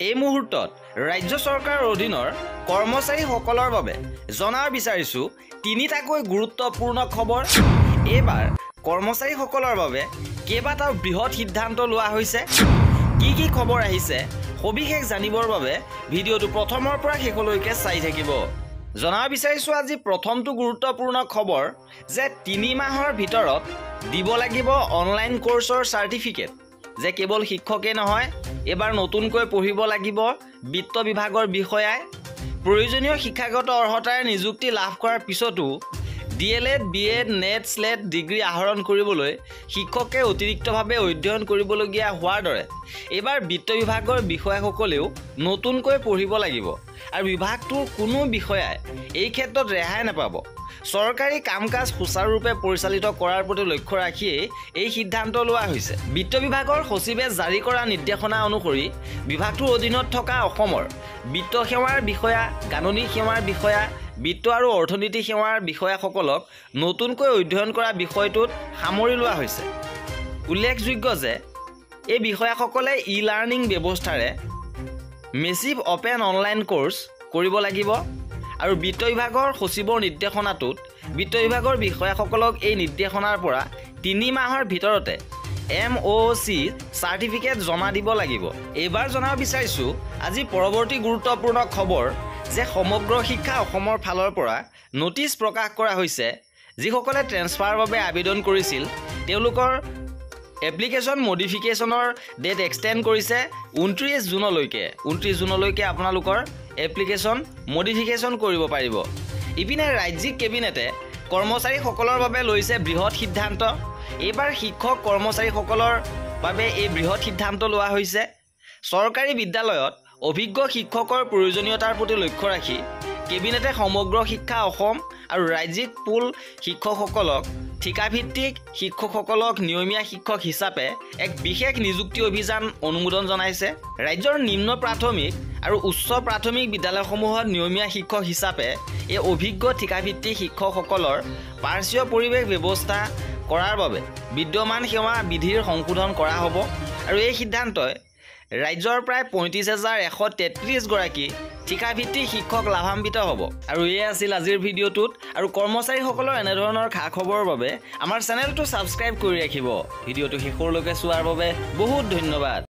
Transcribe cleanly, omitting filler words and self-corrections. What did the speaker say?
এই মুহূৰ্তত ৰাজ্য চৰকাৰৰ অধীনৰ কৰ্মচাৰীসকলৰ বাবে জনাব বিচাৰিছো তিনিটাকৈ গুৰুত্বপূৰ্ণ খবৰ। এইবাৰ কৰ্মচাৰীসকলৰ বাবে কেইবাটাও বৃহৎ সিদ্ধান্ত লোৱা হৈছে। কি খবৰ আহিছে সবিশেষ জানিবৰ বাবে ভিডিঅ'টো প্ৰথমৰ পৰা শেষলৈকে চাই থাকিব। জনাব বিচাৰিছো আজি প্ৰথমটো গুৰুত্বপূৰ্ণ খবৰ যে 3 মাহৰ ভিতৰত দিব লাগিব অনলাইন কোৰ্সৰ সাৰ্টিফিকেট। যে কেৱল শিক্ষকে নহয়, এবাৰ নতুনকৈ পঢ়িব লাগিব বিত্ত বিভাগৰ বিষয়াই। প্ৰয়োজনীয় শিক্ষাগত অৰ্হতাৰে নিযুক্তি লাভ কৰাৰ পিছতো DLED, BEd, NET, SLET degree আহৰণ কৰিবলৈ শিক্ষকে অতিৰিক্তভাৱে অধ্যয়ন কৰিবলগীয়া হোৱাৰ দৰে এবাৰ বিত্ত বিভাগৰ বিষয়াসকলেও নতুনকৈ পঢ়িব লাগিব আৰু বিভাগটোৰ কোনো বিষয়াই এই ক্ষেত্ৰত ৰেহাই নাপাব। চৰকাৰী কাম-কাজ সুচাৰুৰূপে পৰিচালিত কৰাৰ প্ৰতি লক্ষ্য ৰাখিয়ে এই সিদ্ধান্ত লোৱা হৈছে। বিত্ত বিভাগৰ সচিবে জাৰি কৰা নিৰ্দেশনা অনুসৰি বিভাগটোৰ অধীনত থকা অসমৰ বিত্ত সেৱাৰ বিষয়া, গাণনিক সেৱাৰ বিষয়া, বিত্ত আৰু অৰ্থনীতি সেৱাৰ বিষয়াসকলক নতুনকৈ অধ্যয়ন কৰা বিষয়টোত সামৰি লোৱা হৈছে। উল্লেখযোগ্য যে এই বিষয়াসকলে ই-লাৰ্ণিং ব্যৱস্থাৰে মেচিভ অপেন অনলাইন কোৰ্স কৰিব লাগিব আৰু বিত্ত বিভাগৰ সচিবৰ নিৰ্দেশনাটোত বিত্ত বিভাগৰ বিষয়াসকলক এই নিৰ্দেশনাৰ পৰা 3 মাহৰ ভিতৰতে MOC সাৰ্টিফিকেট জমা দিব লাগিব। এইবাৰ জনাব বিচাৰিছো আজি পৰৱৰ্তী গুৰুত্বপূৰ্ণ খবৰ যে সমগ্ৰ শিক্ষা অসমৰ ফালৰ পৰা নোটিছ প্ৰকাশ কৰা হৈছে। যিসকলে ট্ৰেন্সফাৰৰ বাবে আবেদন কৰিছিল তেওঁলোকৰ এপ্লিকেশ্যন মডিফিকেশ্যনৰ ডেট এক্সটেণ্ড কৰিছে 29 জুনলৈকে। 29 জুনলৈকে আপোনালোকৰ এপ্লিকেশ্যন মডিফিকেশ্যন কৰিব পাৰিব। ইপিনে ৰাজ্যিক কেবিনেটে কৰ্মচাৰীসকলৰ বাবে লৈছে বৃহৎ সিদ্ধান্ত। এইবাৰ শিক্ষক কৰ্মচাৰীসকলৰ বাবে এই বৃহৎ সিদ্ধান্ত লোৱা হৈছে। চৰকাৰী বিদ্যালয়ত অভিজ্ঞ শিক্ষকৰ প্ৰয়োজনীয়তাৰ প্ৰতি লক্ষ্য ৰাখি কেবিনেটে সমগ্ৰ শিক্ষা অসম আৰু ৰাজ্যিক পুল শিক্ষকসকলক ঠিকাভিত্তিক শিক্ষকসকলক নিয়মীয়া শিক্ষক হিচাপে এক বিশেষ নিযুক্তি অভিযান অনুমোদন জনাইছে। ৰাজ্যৰ নিম্ন প্ৰাথমিক আৰু উচ্চ প্ৰাথমিক বিদ্যালয়সমূহত নিয়মীয়া শিক্ষক হিচাপে এই অভিজ্ঞ ঠিকাভিত্তিক শিক্ষকসকলৰ পাৰ্শ্বীয় পৰিৱেশ ব্যৱস্থা কৰাৰ বাবে বিদ্যমান সেৱা বিধিৰ সংশোধন কৰা হ'ব আৰু এই সিদ্ধান্তই ৰাজ্যৰ প্ৰায় 35,133 গৰাকী ঠিকাভিত্তিক শিক্ষক লাভান্বিত হ'ব। আৰু এই আছিল আজিৰ ভিডিঅ'টোত। আৰু কৰ্মচাৰীসকলৰ এনেধৰণৰ খা খবৰৰ বাবে আমাৰ চেনেলটো ছাবস্ক্ৰাইব কৰি ৰাখিব। ভিডিঅ'টো শেষলৈকে চোৱাৰ বাবে বহুত ধন্যবাদ।